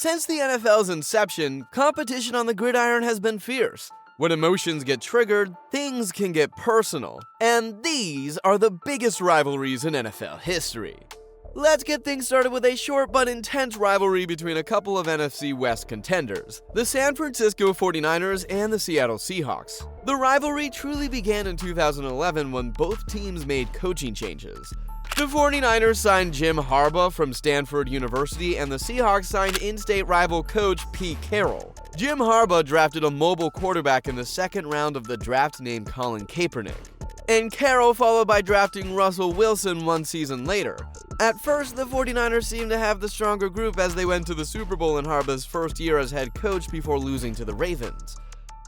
Since the NFL's inception, competition on the gridiron has been fierce. When emotions get triggered, things can get personal. And these are the biggest rivalries in NFL history. Let's get things started with a short but intense rivalry between a couple of NFC West contenders, the San Francisco 49ers and the Seattle Seahawks. The rivalry truly began in 2011 when both teams made coaching changes. The 49ers signed Jim Harbaugh from Stanford University, and the Seahawks signed in-state rival coach Pete Carroll. Jim Harbaugh drafted a mobile quarterback in the second round of the draft named Colin Kaepernick, and Carroll followed by drafting Russell Wilson one season later. At first, the 49ers seemed to have the stronger group as they went to the Super Bowl in Harbaugh's first year as head coach before losing to the Ravens.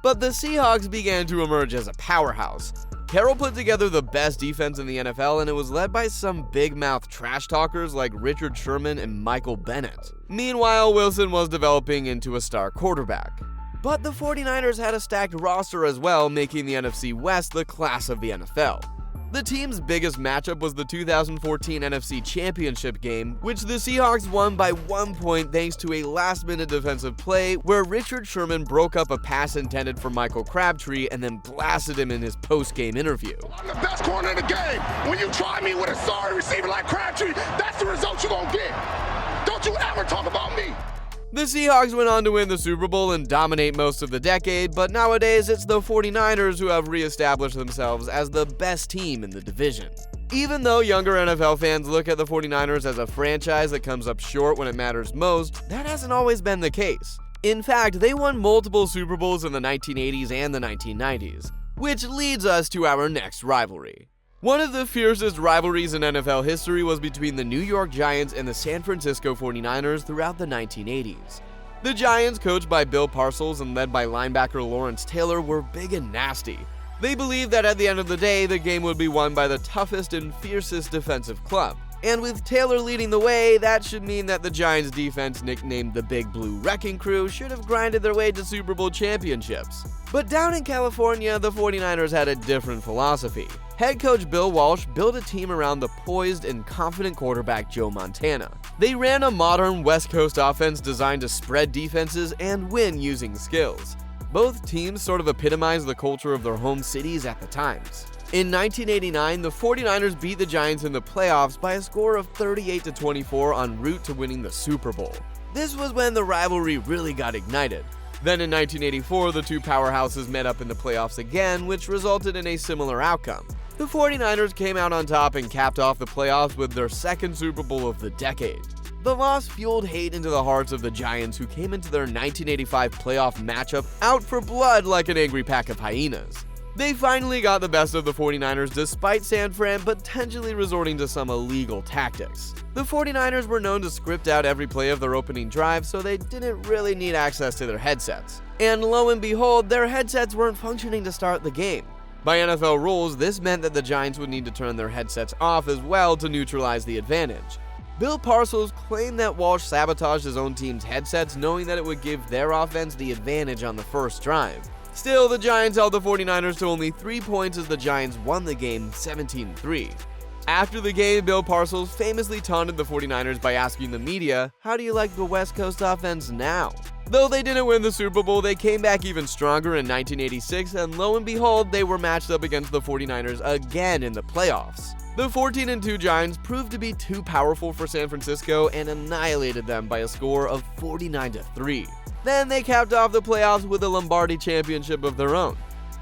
But the Seahawks began to emerge as a powerhouse. Carroll put together the best defense in the NFL, and it was led by some big-mouth trash talkers like Richard Sherman and Michael Bennett. Meanwhile, Wilson was developing into a star quarterback. But the 49ers had a stacked roster as well, making the NFC West the class of the NFL. The team's biggest matchup was the 2014 NFC Championship game, which the Seahawks won by 1 point thanks to a last-minute defensive play where Richard Sherman broke up a pass intended for Michael Crabtree and then blasted him in his post-game interview. I'm the best corner in the game. When you try me with a sorry receiver like Crabtree, that's the result you're gonna get. Don't you ever talk about me. The Seahawks went on to win the Super Bowl and dominate most of the decade, but nowadays it's the 49ers who have re-established themselves as the best team in the division. Even though younger NFL fans look at the 49ers as a franchise that comes up short when it matters most, that hasn't always been the case. In fact, they won multiple Super Bowls in the 1980s and the 1990s, which leads us to our next rivalry. One of the fiercest rivalries in NFL history was between the New York Giants and the San Francisco 49ers throughout the 1980s. The Giants, coached by Bill Parcells and led by linebacker Lawrence Taylor, were big and nasty. They believed that at the end of the day, the game would be won by the toughest and fiercest defensive club. And with Taylor leading the way, that should mean that the Giants' defense, nicknamed the Big Blue Wrecking Crew, should have grinded their way to Super Bowl championships. But down in California, the 49ers had a different philosophy. Head coach Bill Walsh built a team around the poised and confident quarterback Joe Montana. They ran a modern West Coast offense designed to spread defenses and win using skills. Both teams sort of epitomized the culture of their home cities at the times. In 1989, the 49ers beat the Giants in the playoffs by a score of 38-24 en route to winning the Super Bowl. This was when the rivalry really got ignited. Then in 1984, the two powerhouses met up in the playoffs again, which resulted in a similar outcome. The 49ers came out on top and capped off the playoffs with their second Super Bowl of the decade. The loss fueled hate into the hearts of the Giants, who came into their 1985 playoff matchup out for blood like an angry pack of hyenas. They finally got the best of the 49ers despite San Fran potentially resorting to some illegal tactics. The 49ers were known to script out every play of their opening drive, so they didn't really need access to their headsets. And lo and behold, their headsets weren't functioning to start the game. By NFL rules, this meant that the Giants would need to turn their headsets off as well to neutralize the advantage. Bill Parcells claimed that Walsh sabotaged his own team's headsets, knowing that it would give their offense the advantage on the first drive. Still, the Giants held the 49ers to only 3 points as the Giants won the game 17-3. After the game, Bill Parcells famously taunted the 49ers by asking the media, "How do you like the West Coast offense now?" Though they didn't win the Super Bowl, they came back even stronger in 1986, and lo and behold, they were matched up against the 49ers again in the playoffs. The 14-2 Giants proved to be too powerful for San Francisco and annihilated them by a score of 49-3. Then they capped off the playoffs with a Lombardi championship of their own.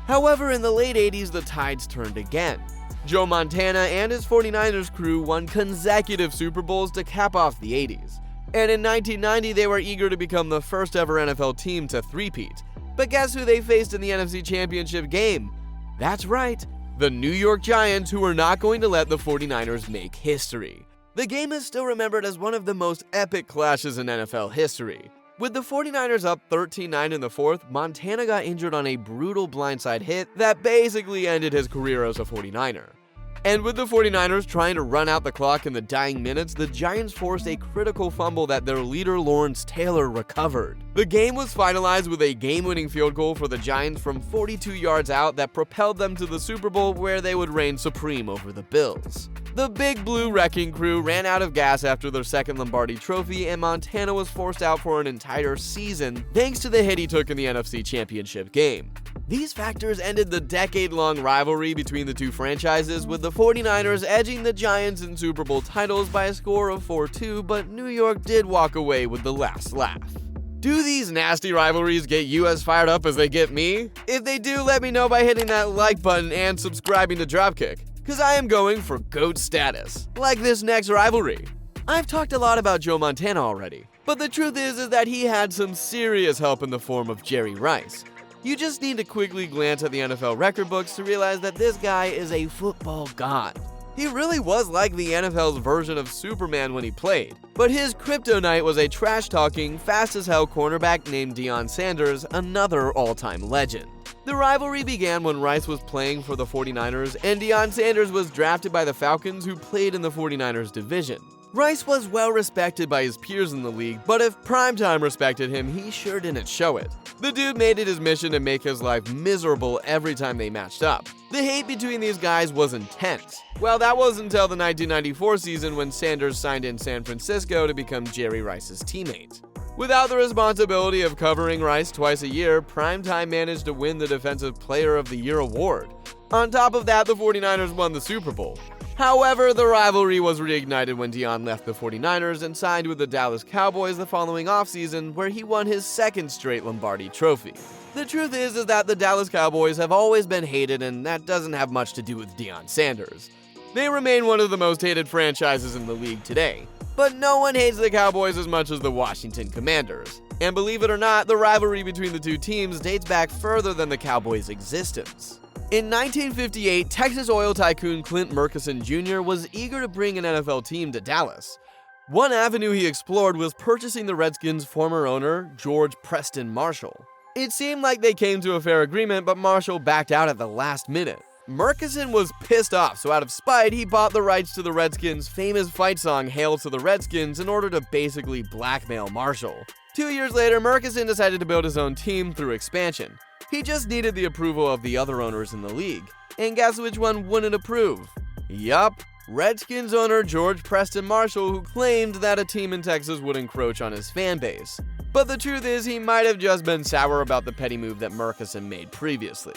However, in the late 80s, the tides turned again. Joe Montana and his 49ers crew won consecutive Super Bowls to cap off the 80s. And in 1990, they were eager to become the first ever NFL team to three-peat. But guess who they faced in the NFC Championship game? That's right, the New York Giants, who were not going to let the 49ers make history. The game is still remembered as one of the most epic clashes in NFL history. With the 49ers up 13-9 in the fourth, Montana got injured on a brutal blindside hit that basically ended his career as a 49er. And with the 49ers trying to run out the clock in the dying minutes, the Giants forced a critical fumble that their leader Lawrence Taylor recovered. The game was finalized with a game-winning field goal for the Giants from 42 yards out that propelled them to the Super Bowl, where they would reign supreme over the Bills. The Big Blue Wrecking Crew ran out of gas after their second Lombardi trophy, and Montana was forced out for an entire season thanks to the hit he took in the NFC Championship game. These factors ended the decade-long rivalry between the two franchises, with the 49ers edging the Giants in Super Bowl titles by a score of 4-2, but New York did walk away with the last laugh. Do these nasty rivalries get you as fired up as they get me? If they do, let me know by hitting that like button and subscribing to DropKick, because I am going for GOAT status, like this next rivalry. I've talked a lot about Joe Montana already, but the truth is that he had some serious help in the form of Jerry Rice. You just need to quickly glance at the NFL record books to realize that this guy is a football god. He really was like the NFL's version of Superman when he played, but his kryptonite was a trash-talking, fast-as-hell cornerback named Deion Sanders, another all-time legend. The rivalry began when Rice was playing for the 49ers and Deion Sanders was drafted by the Falcons, who played in the 49ers division. Rice was well respected by his peers in the league, but if primetime respected him, he sure didn't show it. The dude made it his mission to make his life miserable every time they matched up. The hate between these guys was intense. Well, that was until the 1994 season when Sanders signed in San Francisco to become Jerry Rice's teammate. Without the responsibility of covering Rice twice a year, Primetime managed to win the Defensive Player of the Year award. On top of that, the 49ers won the Super Bowl. However, the rivalry was reignited when Deion left the 49ers and signed with the Dallas Cowboys the following offseason, where he won his second straight Lombardi trophy. The truth is that the Dallas Cowboys have always been hated, and that doesn't have much to do with Deion Sanders. They remain one of the most hated franchises in the league today. But no one hates the Cowboys as much as the Washington Commanders. And believe it or not, the rivalry between the two teams dates back further than the Cowboys' existence. In 1958, Texas oil tycoon Clint Murchison Jr. was eager to bring an NFL team to Dallas. One avenue he explored was purchasing the Redskins' former owner, George Preston Marshall. It seemed like they came to a fair agreement, but Marshall backed out at the last minute. Murchison was pissed off, so out of spite, he bought the rights to the Redskins' famous fight song Hail to the Redskins in order to basically blackmail Marshall. 2 years later, Murchison decided to build his own team through expansion. He just needed the approval of the other owners in the league. And guess which one wouldn't approve? Yup, Redskins owner George Preston Marshall, who claimed that a team in Texas would encroach on his fan base. But the truth is, he might have just been sour about the petty move that Murchison made previously.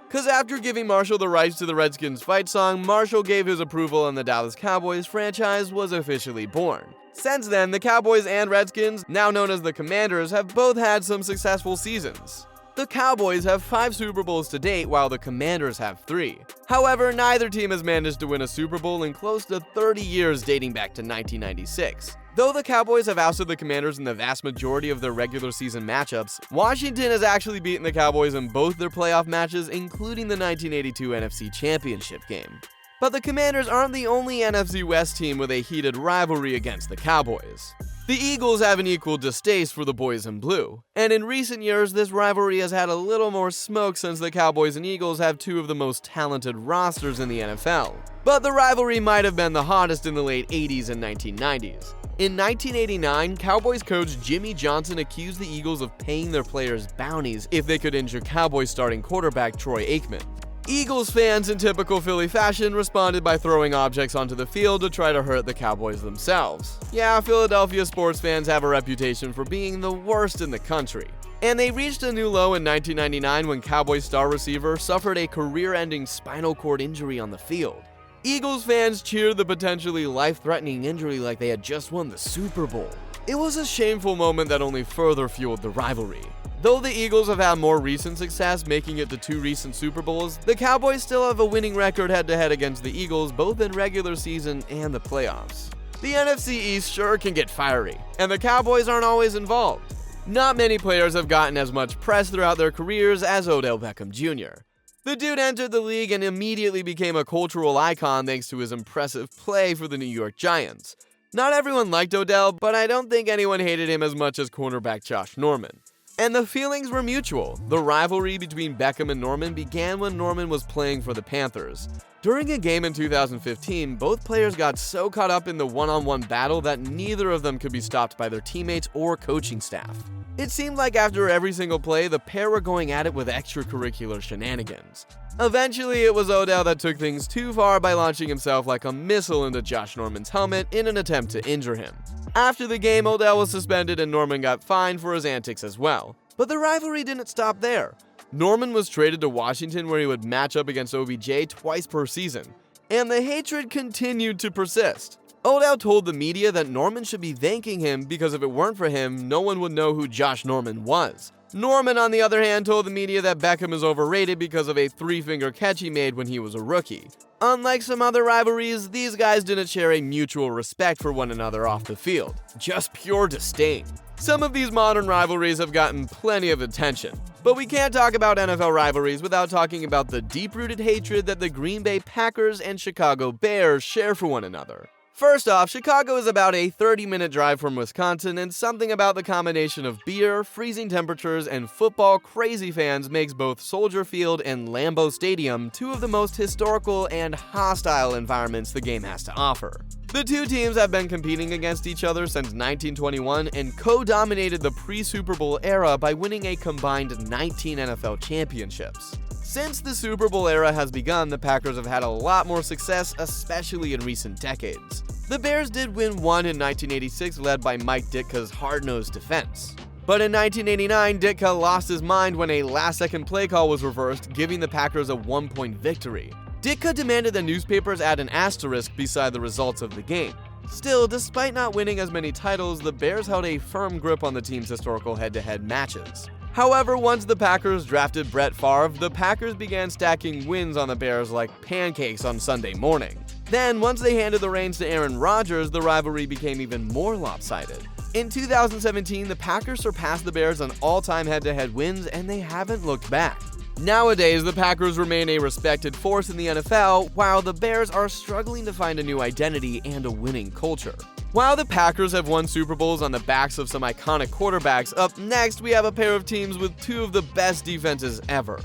Cause after giving Marshall the rights to the Redskins fight song, Marshall gave his approval and the Dallas Cowboys franchise was officially born. Since then, the Cowboys and Redskins, now known as the Commanders, have both had some successful seasons. The Cowboys have 5 Super Bowls to date, while the Commanders have 3. However, neither team has managed to win a Super Bowl in close to 30 years, dating back to 1996. Though the Cowboys have ousted the Commanders in the vast majority of their regular season matchups, Washington has actually beaten the Cowboys in both their playoff matches, including the 1982 NFC Championship game. But the Commanders aren't the only NFC West team with a heated rivalry against the Cowboys. The Eagles have an equal distaste for the boys in blue, and in recent years this rivalry has had a little more smoke since the Cowboys and Eagles have 2 of the most talented rosters in the NFL. But the rivalry might have been the hottest in the late 80s and 1990s. In 1989, Cowboys coach Jimmy Johnson accused the Eagles of paying their players bounties if they could injure Cowboys starting quarterback Troy Aikman. Eagles fans, in typical Philly fashion, responded by throwing objects onto the field to try to hurt the Cowboys themselves. Yeah, Philadelphia sports fans have a reputation for being the worst in the country. And they reached a new low in 1999 when Cowboys star receiver suffered a career-ending spinal cord injury on the field. Eagles fans cheered the potentially life-threatening injury like they had just won the Super Bowl. It was a shameful moment that only further fueled the rivalry. Though the Eagles have had more recent success, making it to 2 recent Super Bowls, the Cowboys still have a winning record head-to-head against the Eagles both in regular season and the playoffs. The NFC East sure can get fiery, and the Cowboys aren't always involved. Not many players have gotten as much press throughout their careers as Odell Beckham Jr. The dude entered the league and immediately became a cultural icon thanks to his impressive play for the New York Giants. Not everyone liked Odell, but I don't think anyone hated him as much as cornerback Josh Norman. And the feelings were mutual. The rivalry between Beckham and Norman began when Norman was playing for the Panthers. During a game in 2015, both players got so caught up in the one-on-one battle that neither of them could be stopped by their teammates or coaching staff. It seemed like after every single play, the pair were going at it with extracurricular shenanigans. Eventually, it was Odell that took things too far by launching himself like a missile into Josh Norman's helmet in an attempt to injure him. After the game, Odell was suspended and Norman got fined for his antics as well. But the rivalry didn't stop there. Norman was traded to Washington where he would match up against OBJ twice per season, and the hatred continued to persist. Odell told the media that Norman should be thanking him because if it weren't for him, no one would know who Josh Norman was. Norman, on the other hand, told the media that Beckham is overrated because of a three-finger catch he made when he was a rookie. Unlike some other rivalries, these guys didn't share a mutual respect for one another off the field, just pure disdain. Some of these modern rivalries have gotten plenty of attention, but we can't talk about NFL rivalries without talking about the deep-rooted hatred that the Green Bay Packers and Chicago Bears share for one another. First off, Chicago is about a 30-minute drive from Wisconsin, and something about the combination of beer, freezing temperatures, and football crazy fans makes both Soldier Field and Lambeau Stadium two of the most historical and hostile environments the game has to offer. The two teams have been competing against each other since 1921 and co-dominated the pre-Super Bowl era by winning a combined 19 NFL championships. Since the Super Bowl era has begun, the Packers have had a lot more success, especially in recent decades. The Bears did win one in 1986, led by Mike Ditka's hard-nosed defense. But in 1989, Ditka lost his mind when a last-second play call was reversed, giving the Packers a one-point victory. Ditka demanded the newspapers add an asterisk beside the results of the game. Still, despite not winning as many titles, the Bears held a firm grip on the team's historical head-to-head matches. However, once the Packers drafted Brett Favre, the Packers began stacking wins on the Bears like pancakes on Sunday morning. Then, once they handed the reins to Aaron Rodgers, the rivalry became even more lopsided. In 2017, the Packers surpassed the Bears on all-time head-to-head wins, and they haven't looked back. Nowadays, the Packers remain a respected force in the NFL, while the Bears are struggling to find a new identity and a winning culture. While the Packers have won Super Bowls on the backs of some iconic quarterbacks, up next we have a pair of teams with two of the best defenses ever.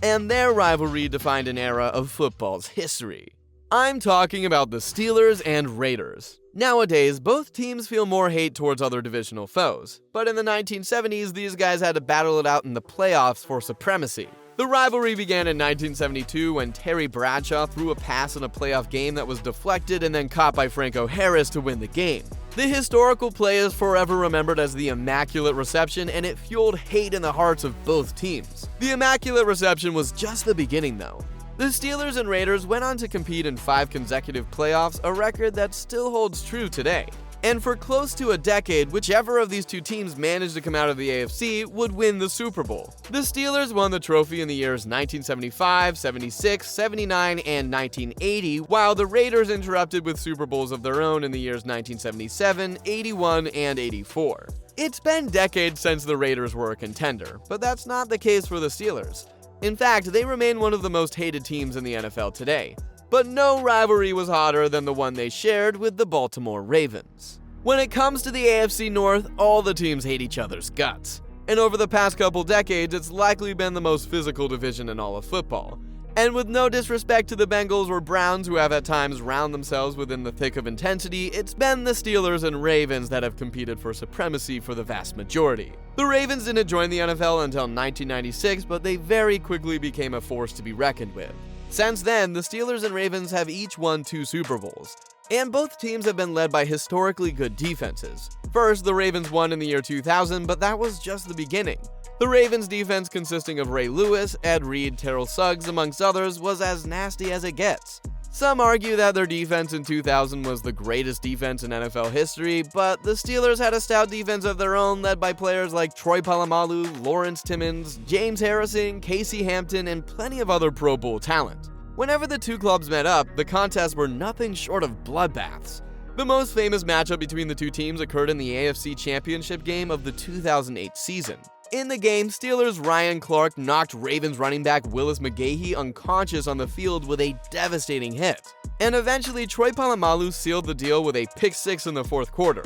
And their rivalry defined an era of football's history. I'm talking about the Steelers and Raiders. Nowadays, both teams feel more hate towards other divisional foes, but in the 1970s, these guys had to battle it out in the playoffs for supremacy. The rivalry began in 1972 when Terry Bradshaw threw a pass in a playoff game that was deflected and then caught by Franco Harris to win the game. The historical play is forever remembered as the Immaculate Reception, and it fueled hate in the hearts of both teams. The Immaculate Reception was just the beginning, though. The Steelers and Raiders went on to compete in 5 consecutive playoffs, a record that still holds true today. And for close to a decade, whichever of these two teams managed to come out of the AFC would win the Super Bowl. The Steelers won the trophy in the years 1975, 76, 79, and 1980, while the Raiders interrupted with Super Bowls of their own in the years 1977, 81, and 84. It's been decades since the Raiders were a contender, but that's not the case for the Steelers. In fact, they remain one of the most hated teams in the NFL today. But no rivalry was hotter than the one they shared with the Baltimore Ravens. When it comes to the AFC North, all the teams hate each other's guts. And over the past couple decades, it's likely been the most physical division in all of football. And with no disrespect to the Bengals or Browns, who have at times round themselves within the thick of intensity, it's been the Steelers and Ravens that have competed for supremacy for the vast majority. The Ravens didn't join the NFL until 1996, but they very quickly became a force to be reckoned with. Since then, the Steelers and Ravens have each won 2 Super Bowls, and both teams have been led by historically good defenses. First, the Ravens won in the year 2000, but that was just the beginning. The Ravens' defense, consisting of Ray Lewis, Ed Reed, Terrell Suggs, amongst others, was as nasty as it gets. Some argue that their defense in 2000 was the greatest defense in NFL history, but the Steelers had a stout defense of their own led by players like Troy Polamalu, Lawrence Timmons, James Harrison, Casey Hampton, and plenty of other Pro Bowl talent. Whenever the two clubs met up, the contests were nothing short of bloodbaths. The most famous matchup between the two teams occurred in the AFC Championship game of the 2008 season. In the game, Steelers' Ryan Clark knocked Ravens running back Willis McGahee unconscious on the field with a devastating hit. And eventually, Troy Polamalu sealed the deal with a pick-6 in the fourth quarter.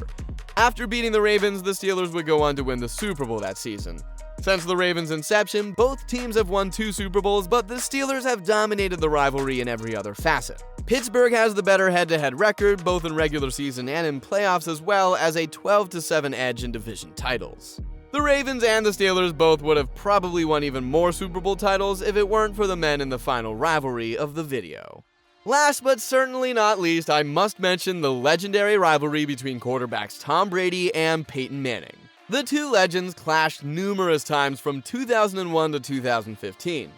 After beating the Ravens, the Steelers would go on to win the Super Bowl that season. Since the Ravens' inception, both teams have won 2 Super Bowls, but the Steelers have dominated the rivalry in every other facet. Pittsburgh has the better head-to-head record, both in regular season and in playoffs, as well as a 12-7 edge in division titles. The Ravens and the Steelers both would have probably won even more Super Bowl titles if it weren't for the men in the final rivalry of the video. Last but certainly not least, I must mention the legendary rivalry between quarterbacks Tom Brady and Peyton Manning. The two legends clashed numerous times from 2001 to 2015.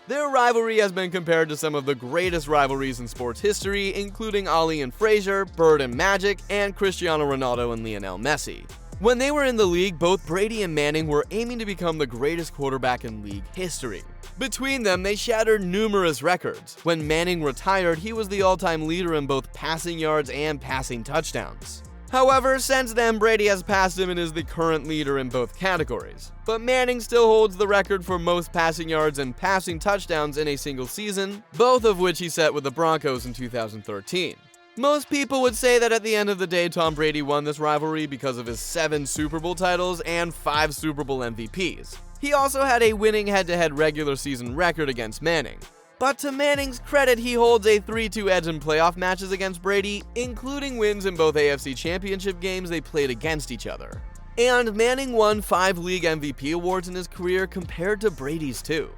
Their rivalry has been compared to some of the greatest rivalries in sports history, including Ali and Frazier, Bird and Magic, and Cristiano Ronaldo and Lionel Messi. When they were in the league, both Brady and Manning were aiming to become the greatest quarterback in league history. Between them, they shattered numerous records. When Manning retired, he was the all-time leader in both passing yards and passing touchdowns. However, since then, Brady has passed him and is the current leader in both categories. But Manning still holds the record for most passing yards and passing touchdowns in a single season, both of which he set with the Broncos in 2013. Most people would say that at the end of the day, Tom Brady won this rivalry because of his 7 Super Bowl titles and 5 Super Bowl MVPs. He also had a winning head-to-head regular season record against Manning. But to Manning's credit, he holds a 3-2 edge in playoff matches against Brady, including wins in both AFC Championship games they played against each other. And Manning won 5 league MVP awards in his career compared to Brady's 2.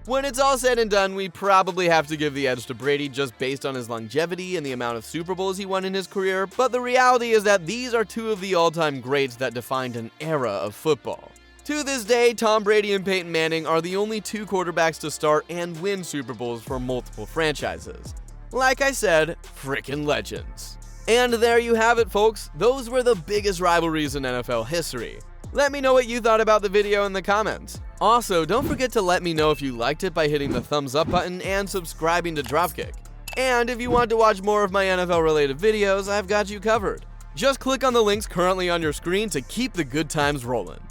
When it's all said and done, we probably have to give the edge to Brady just based on his longevity and the amount of Super Bowls he won in his career, but the reality is that these are 2 of the all-time greats that defined an era of football. To this day, Tom Brady and Peyton Manning are the only 2 quarterbacks to start and win Super Bowls for multiple franchises. Like I said, frickin' legends. And there you have it, folks. Those were the biggest rivalries in NFL history. Let me know what you thought about the video in the comments. Also, don't forget to let me know if you liked it by hitting the thumbs up button and subscribing to DropKick. And if you want to watch more of my NFL related videos, I've got you covered. Just click on the links currently on your screen to keep the good times rolling.